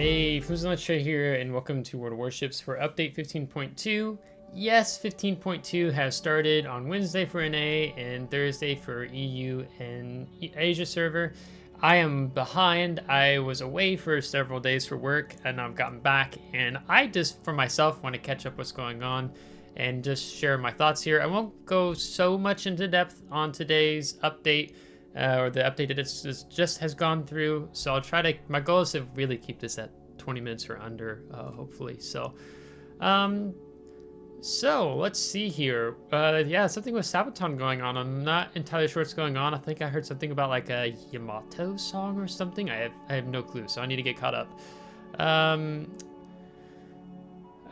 Hey, FlimsyLunchTray here, and welcome to World of Warships for update 15.2. Yes, 15.2 has started on Wednesday for NA and Thursday for EU and Asia server. I am behind. I was away for several days for work, and I've gotten back, and I just, for myself, want to catch up what's going on and just share my thoughts here. I won't go so much into depth on today's update, or the update that it just has gone through. So I'll try to, my goal is to really keep this at 20 minutes or under, hopefully. So let's see here. Yeah, something with Sabaton going on. I'm not entirely sure what's going on. I think I heard something about like a Yamato song or something. I have no clue, so I need to get caught up.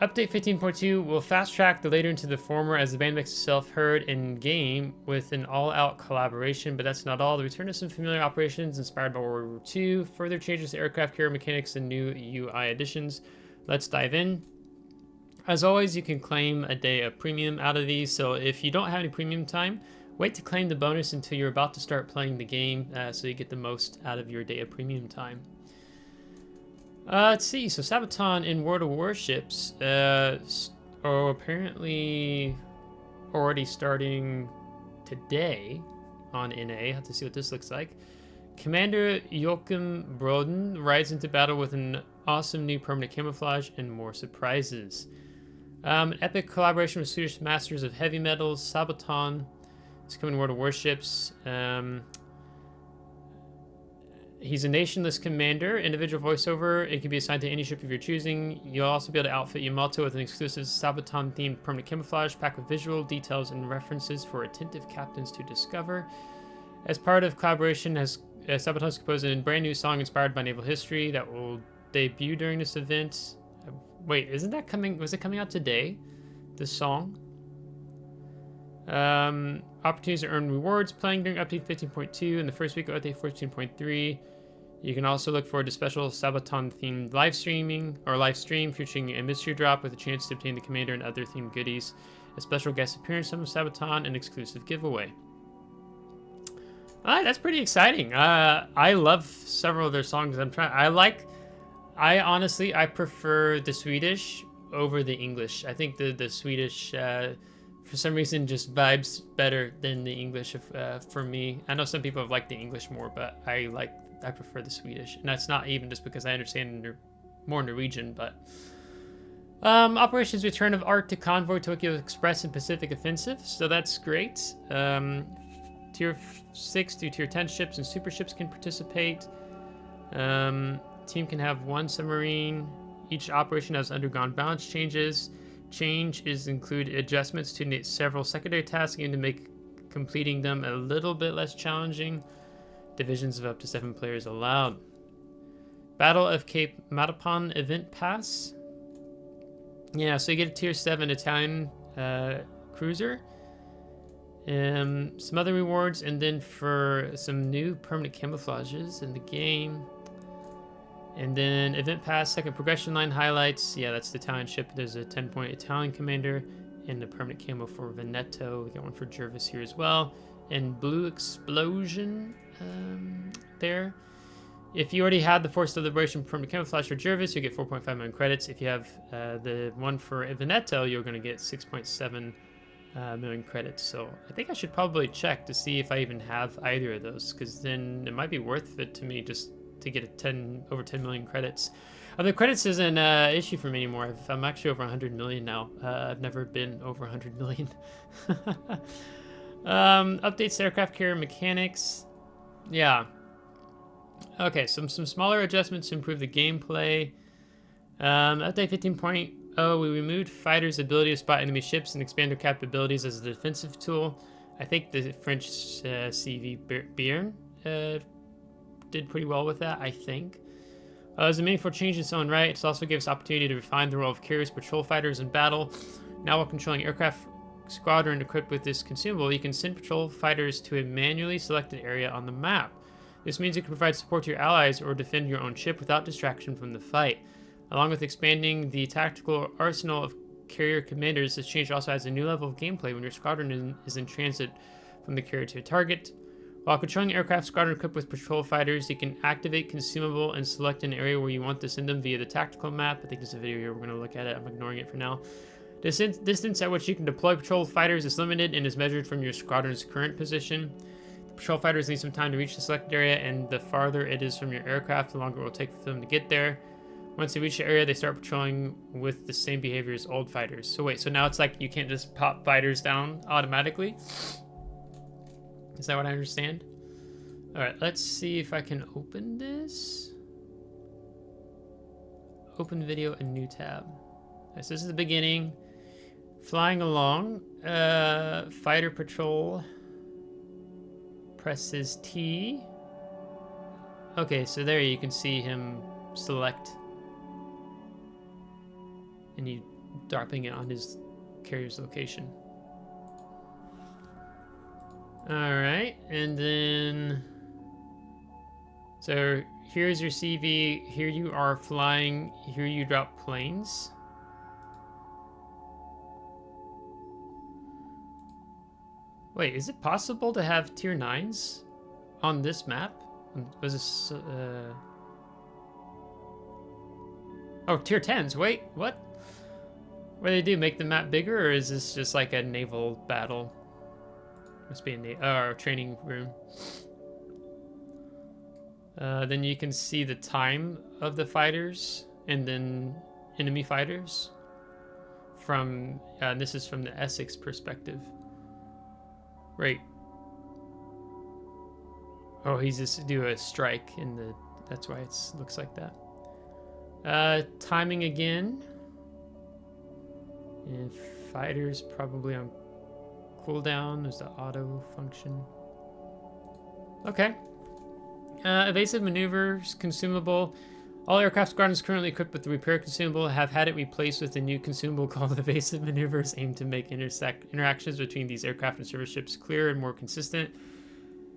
Update 15.2 will fast track the later into the former as the band makes itself heard in game with an all-out collaboration, but that's not all. The return of some familiar operations inspired by World War II, further changes to aircraft carrier mechanics, and new UI additions. Let's dive in. As always, you can claim a day of premium out of these, so if you don't have any premium time, wait to claim the bonus until you're about to start playing the game, so you get the most out of your day of premium time. Let's see, so Sabaton in World of Warships are apparently already starting today on NA. Have to see what this looks like. Commander Joachim Broden rides into battle with an awesome new permanent camouflage and more surprises. An epic collaboration with Swedish masters of heavy metals, Sabaton, is coming to World of Warships. He's a nationless commander, individual voiceover. It can be assigned to any ship of your choosing. You'll also be able to outfit Yamato with an exclusive Sabaton-themed permanent camouflage packed with visual details and references for attentive captains to discover. As part of collaboration, Sabaton's composed a brand new song inspired by naval history that will debut during this event. Wait, isn't that coming? Was it coming out today? This song? Opportunities to earn rewards playing during update 15.2 and the first week of update 14.3. You can also look forward to special Sabaton themed live stream featuring a mystery drop with a chance to obtain the commander and other themed goodies, a special guest appearance from Sabaton, and exclusive giveaway. Alright, that's pretty exciting. I love several of their songs. I honestly prefer the Swedish over the English. I think the Swedish for some reason just vibes better than the English for me. I know some people have liked the English more, but I prefer the Swedish. And that's not even just because I understand more Norwegian, but operations return of Art to Convoy, Tokyo Express, and Pacific Offensive, so that's great. Tier 6 through Tier 10 ships and super ships can participate. Team can have one submarine. Each operation has undergone balance changes. Changes include adjustments to several secondary tasks aimed to make completing them a little bit less challenging. Divisions of up to 7 players allowed. Battle of Cape Matapan event pass. Yeah, so you get a tier 7 Italian cruiser. Some other rewards, and then for some new permanent camouflages in the game. And then event pass, second progression line highlights. Yeah, that's the Italian ship. There's a 10-point Italian commander and the permanent camo for Veneto. We got one for Jervis here as well. And blue explosion there. If you already had the Force of Liberation permanent camouflage for Jervis, you get 4.5 million credits. If you have the one for Veneto, you're going to get 6.7 million credits. So I think I should probably check to see if I even have either of those, because then it might be worth it to me just to get over 10 million credits. The credits isn't an issue for me anymore. I'm actually over 100 million now. I've never been over 100 million. Updates to aircraft carrier mechanics. Yeah. Okay, some smaller adjustments to improve the gameplay. Update 15.0, we removed fighters' ability to spot enemy ships and expand their capabilities as a defensive tool. I think the French CV Bern did pretty well with that, I think. As a meaningful change in its own right, it also gives opportunity to refine the role of carriers, patrol fighters in battle. Now while controlling aircraft squadron equipped with this consumable, you can send patrol fighters to a manually selected area on the map. This means you can provide support to your allies or defend your own ship without distraction from the fight. Along with expanding the tactical arsenal of carrier commanders, this change also adds a new level of gameplay when your squadron is in transit from the carrier to a target. While controlling aircraft squadron equipped with patrol fighters, you can activate consumable and select an area where you want to send them via the tactical map. I think there's a video here we're going to look at it. I'm ignoring it for now. Distance at which you can deploy patrol fighters is limited and is measured from your squadron's current position. The patrol fighters need some time to reach the selected area, and the farther it is from your aircraft, the longer it will take for them to get there. Once they reach the area, they start patrolling with the same behavior as old fighters. So wait, so now it's like you can't just pop fighters down automatically? Is that what I understand? Alright, let's see if I can open this. Open video, a new tab. Okay, so this is the beginning. Flying along. Fighter patrol. Presses T. Okay, so there you can see him select. And he dropping it on his carrier's location. Alright, and then... So here's your CV. Here you are flying. Here you drop planes. Wait, is it possible to have tier 9s on this map? Was this... Oh, tier 10s. Wait, what? What do they do? Make the map bigger, or is this just like a naval battle? Must be a training room. Then you can see the time of the fighters and then enemy fighters. From this is from the Essex perspective. Right. Oh, he's just do a strike in the. That's why it looks like that. Timing again. And fighters probably on cooldown. There's the auto function. Okay. Evasive maneuvers consumable. All aircraft squadrons currently equipped with the repair consumable have had it replaced with a new consumable called evasive maneuvers, aimed to make interactions between these aircraft and service ships clearer and more consistent.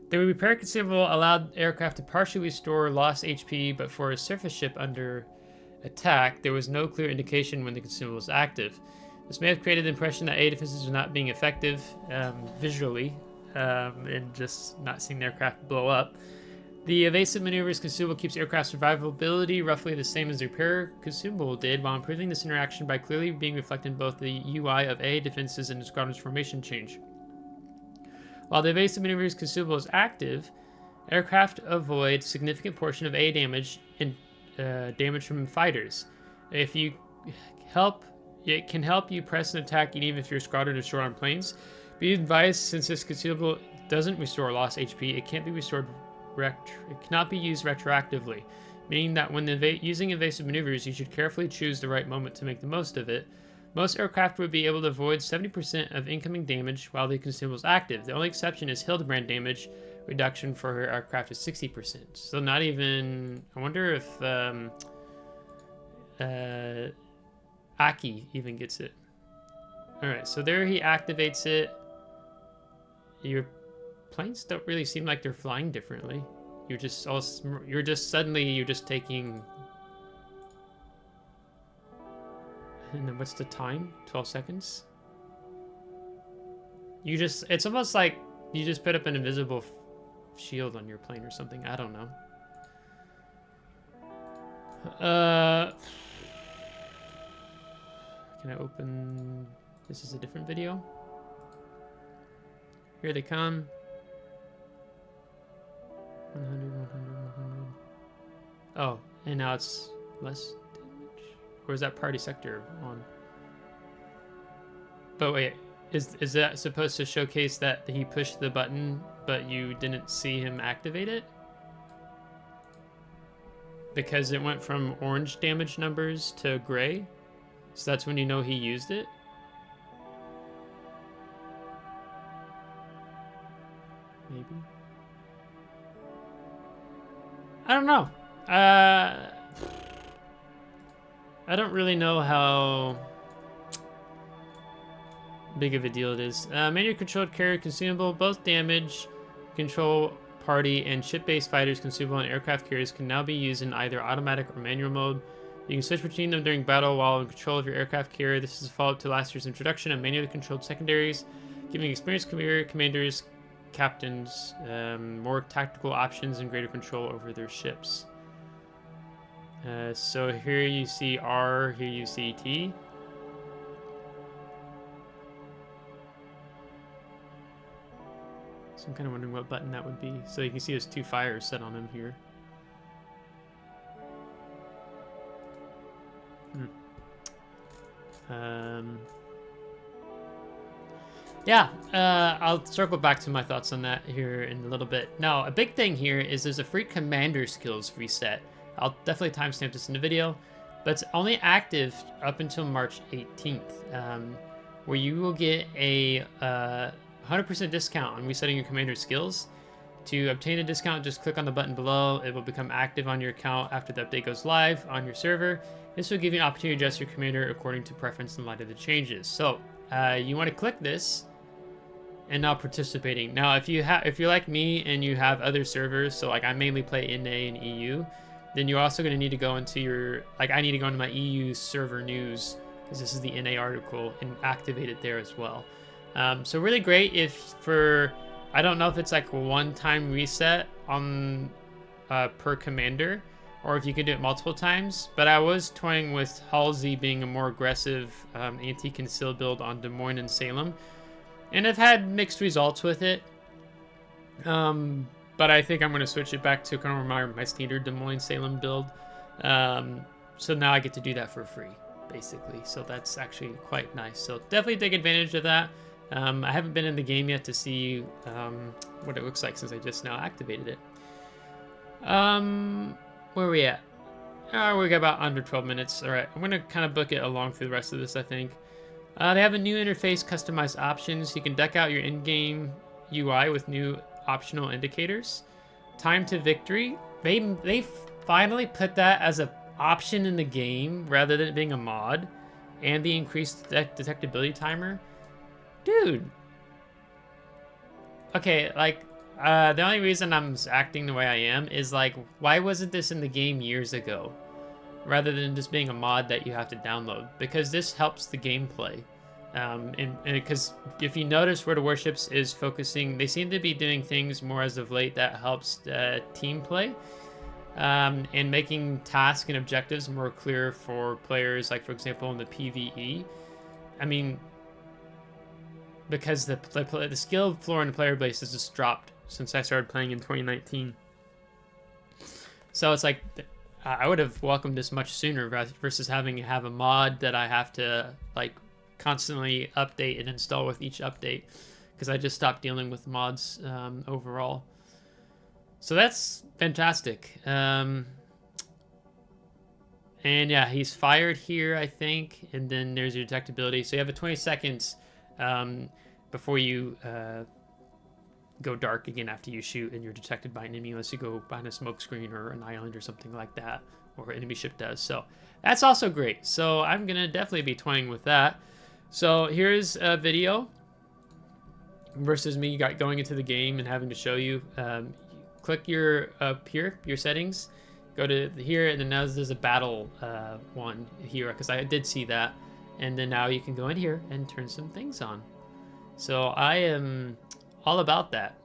The repair consumable allowed aircraft to partially restore lost HP, but for a surface ship under attack, there was no clear indication when the consumable was active. This may have created the impression that A defenses were not being effective visually, and just not seeing the aircraft blow up. The evasive maneuvers consumable keeps aircraft survivability roughly the same as the repair consumable did, while improving this interaction by clearly being reflected in both the UI of A defenses and the squadron's formation change. While the evasive maneuvers consumable is active, aircraft avoid significant portion of A damage and damage from fighters. If you help, it can help you press an attack even if your squadron is short on planes. Be advised, since this consumable doesn't restore lost HP, it can't be restored. It cannot be used retroactively, meaning that when using evasive maneuvers, you should carefully choose the right moment to make the most of it. Most aircraft would be able to avoid 70% of incoming damage while the consumable is active. The only exception is Hildebrand damage reduction for her aircraft is 60%. So not even... I wonder if Aki even gets it. Alright, so there he activates it. Your planes don't really seem like they're flying differently. You're just taking. And then what's the time? 12 seconds. It's almost like you just put up an invisible shield on your plane or something. I don't know. Can I open? This is a different video. Here they come. 100, 100, 100. Oh, and now it's less damage? Or is that party sector on? But wait, is that supposed to showcase that he pushed the button, but you didn't see him activate it? Because it went from orange damage numbers to gray? So that's when you know he used it? Maybe? I don't know. I don't really know how big of a deal it is. Manually controlled carrier consumable. Both damage control party and ship-based fighters consumable and aircraft carriers can now be used in either automatic or manual mode. You can switch between them during battle while in control of your aircraft carrier. This is a follow-up to last year's introduction of manually controlled secondaries, giving experienced commanders captains more tactical options and greater control over their ships. So here you see R, here you see T. So I'm kind of wondering what button that would be. So you can see there's 2 fires set on him here. Yeah, I'll circle back to my thoughts on that here in a little bit. Now, a big thing here is there's a free commander skills reset. I'll definitely timestamp this in the video, but it's only active up until March 18th, where you will get a 100% discount on resetting your commander skills. To obtain a discount, just click on the button below. It will become active on your account after the update goes live on your server. This will give you an opportunity to adjust your commander according to preference in light of the changes. So you want to click this and now participating. Now, if you're like me and you have other servers, so like I mainly play NA and EU, then you're also going to need to go into your, like I need to go into my EU server news, because this is the NA article, and activate it there as well. So really great if for, I don't know if it's like a one-time reset on per commander, or if you could do it multiple times, but I was toying with Halsey being a more aggressive anti-conceal build on Des Moines and Salem, and I've had mixed results with it. But I think I'm going to switch it back to kind of my standard Des Moines Salem build. So now I get to do that for free, basically. So that's actually quite nice. So definitely take advantage of that. I haven't been in the game yet to see what it looks like since I just now activated it. Where are we at? We got about under 12 minutes. All right, I'm going to kind of book it along through the rest of this, I think. They have a new interface, customized options. You can deck out your in-game UI with new optional indicators. Time to victory. They finally put that as an option in the game rather than it being a mod. And the increased detectability timer. Dude. Okay, like, the only reason I'm acting the way I am is, like, why wasn't this in the game years ago? Rather than just being a mod that you have to download. Because this helps the gameplay. And because if you notice where the Warships is focusing, they seem to be doing things more as of late that helps team play. And making tasks and objectives more clear for players, like, for example, in the PvE. I mean, because the skill floor in the player base has just dropped since I started playing in 2019. So it's like, I would have welcomed this much sooner versus having to have a mod that I have to, like, constantly update and install with each update, because I just stopped dealing with mods overall. So that's fantastic. And yeah, he's fired here, I think, and then there's your detectability. So you have a 20 seconds before you go dark again after you shoot and you're detected by an enemy, unless you go behind a smoke screen or an island or something like that, or an enemy ship does. So that's also great. So I'm gonna definitely be toying with that. So here's a video versus me going into the game and having to show you. Click your here, your settings, go to here, and then now there's a battle one here, because I did see that. And then now you can go in here and turn some things on. So I am all about that.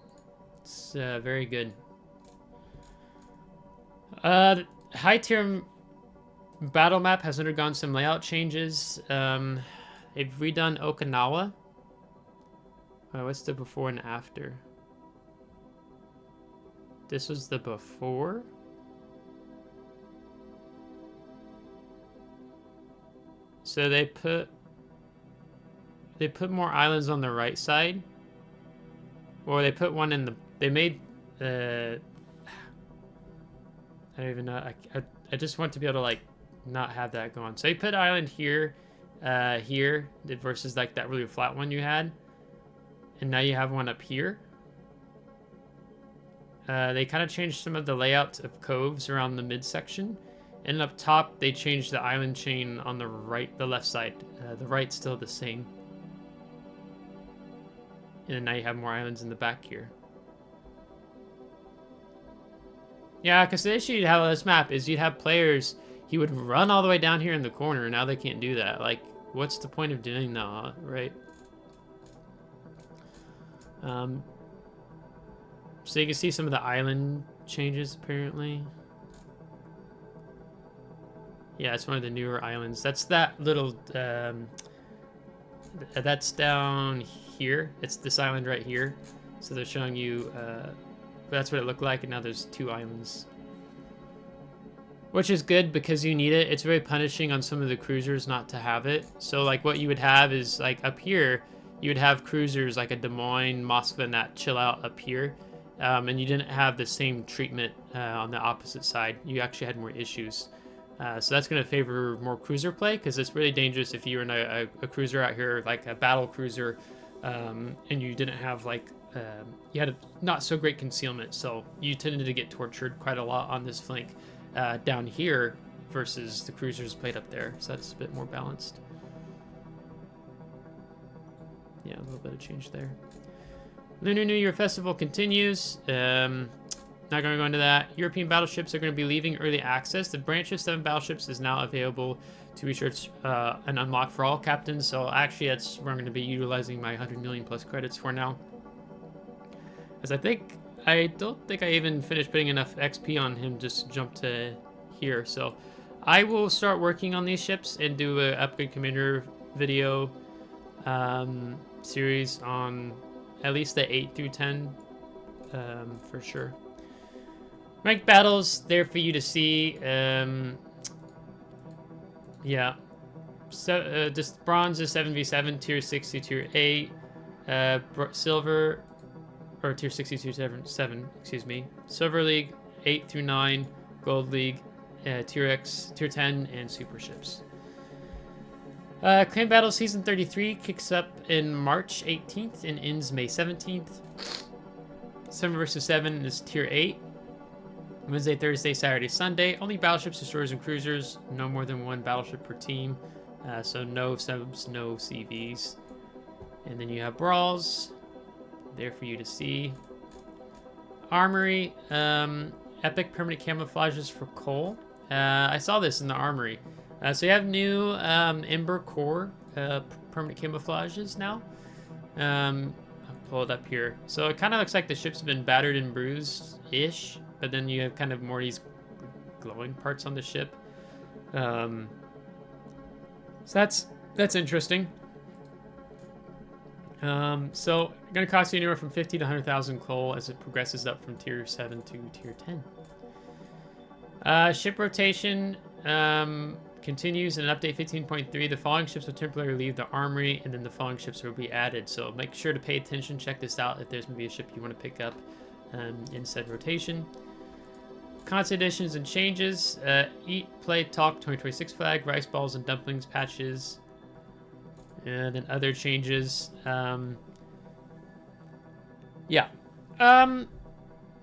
It's very good. High tier battle map has undergone some layout changes. They've redone Okinawa. What's the before and after? This was the before. So they put more islands on the right side. Or they put one in the, they made I don't even know. I just want to be able to, like, not have that go on. So you put island here, here versus like that really flat one you had, and now you have one up here. They kind of changed some of the layout of coves around the midsection, and up top they changed the island chain on the right, the left side. The right's still the same, and then now you have more islands in the back here. Yeah, because the issue you'd have on this map is you'd have players, he would run all the way down here in the corner, and now they can't do that. Like, what's the point of doing that, right? So you can see some of the island changes apparently. Yeah, it's one of the newer islands. That's that little, that's down here. It's this island right here. So they're showing you, that's what it looked like, and now there's 2 islands. Which is good because you need it. It's very punishing on some of the cruisers not to have it. So like what you would have is like up here, you would have cruisers like a Des Moines, Moskva, and that chill out up here. And you didn't have the same treatment on the opposite side. You actually had more issues. So that's going to favor more cruiser play because it's really dangerous if you're in a cruiser out here, like a battle cruiser, and you didn't have like, you had a not so great concealment. So you tended to get tortured quite a lot on this flank. Down here versus the cruisers played up there, so that's a bit more balanced. Yeah, a little bit of change there. Lunar New Year Festival continues. Not going to go into that. European battleships are going to be leaving early access. The branch of 7 battleships is now available to research and unlock for all captains. So actually, that's where I'm going to be utilizing my 100 million plus credits for now. As I don't think I even finished putting enough XP on him just to jump to here. So I will start working on these ships and do a upgrade commander video series on at least the 8 through 10 for sure. Ranked battles there for you to see. Yeah. So just bronze is 7v7, tier 6 to tier 8. Silver, or tier 62 7, excuse me. Silver League 8 through 9, Gold League, tier X, tier 10, and super ships. Claim Battle Season 33 kicks up in March 18th and ends May 17th. 7 versus 7 is tier 8. Wednesday, Thursday, Saturday, Sunday. Only battleships, destroyers, and cruisers. No more than 1 battleship per team. So no subs, no CVs. And then you have Brawls. There for you to see. Armory. Epic permanent camouflages for coal. I saw this in the Armory. So you have new Ember Core permanent camouflages now. I'll pull it up here. So it kind of looks like the ship's been battered and bruised-ish. But then you have kind of more of these glowing parts on the ship. So that's interesting. So going to cost you anywhere from 50 to 100,000 coal as it progresses up from tier 7 to tier 10. Ship rotation continues in update 15.3. The following ships will temporarily leave the Armory, and then the following ships will be added. So make sure to pay attention. Check this out if there's going to be a ship you want to pick up in said rotation. Constant additions and changes. Eat, Play, Talk 2026 flag, rice balls and dumplings patches. And then other changes. Yeah.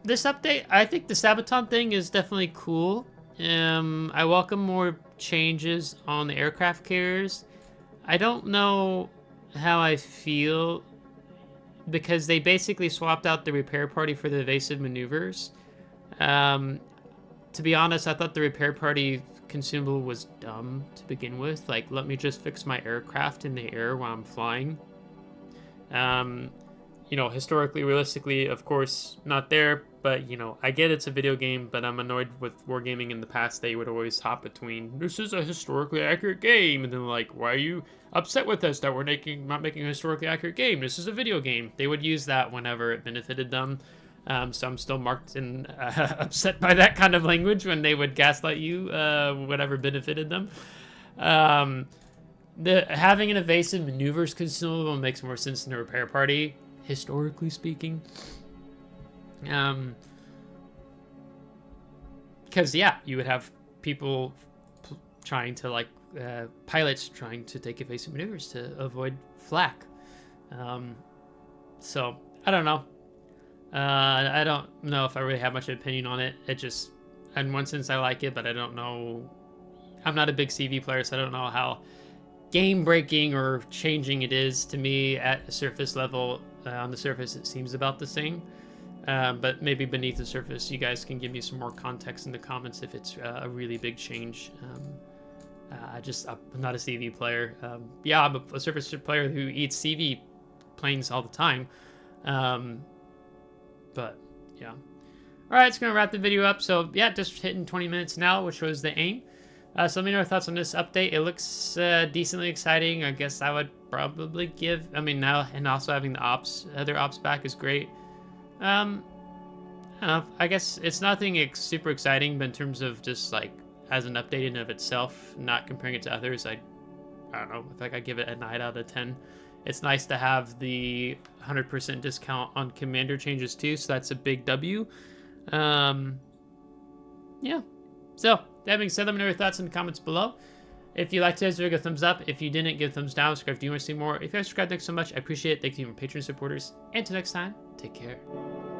This update, I think the Sabaton thing is definitely cool. I welcome more changes on the aircraft carriers. I don't know how I feel because they basically swapped out the repair party for the evasive maneuvers. To be honest, I thought the repair party consumable was dumb to begin with. Like, let me just fix my aircraft in the air while I'm flying. You know, historically, realistically, of course, not there. But, you know, I get it's a video game, but I'm annoyed with wargaming in the past. They would always hop between, this is a historically accurate game. And then, like, why are you upset with us that we're not making a historically accurate game? This is a video game. They would use that whenever it benefited them. So I'm still marked and upset by that kind of language when they would gaslight you, whatever benefited them. Having an evasive maneuvers consumable makes more sense than a repair party, historically speaking. Because, yeah, you would have people trying to, like, pilots trying to take evasive maneuvers to avoid flak. So, I don't know. I don't know if I really have much opinion on it. It just, in one sense, I like it, but I don't know. I'm not a big CV player, so I don't know how game-breaking or changing it is to me at a surface level. On the surface, it seems about the same. But maybe beneath the surface, you guys can give me some more context in the comments if it's a really big change. I'm not a CV player. Yeah, I'm a surface player who eats CV planes all the time. But Yeah. All right, it's going to wrap the video up. So, yeah, just hitting 20 minutes now, which was the aim. So let me know your thoughts on this update. It looks decently exciting. I guess I would probably give... I mean, now, and also having the other ops back is great. I don't know. I guess it's nothing super exciting, but in terms of just, like, as an update in of itself, not comparing it to others, I don't know. I think I give it a 9 out of 10. It's nice to have the 100% discount on commander changes too, so that's a big W. Yeah. So, that being said, let me know your thoughts in the comments below. If you liked today's video, give a thumbs up. If you didn't, give a thumbs down. Subscribe if you want to see more. If you guys subscribed, thanks so much. I appreciate it. Thank you for Patreon supporters. And until next time, take care.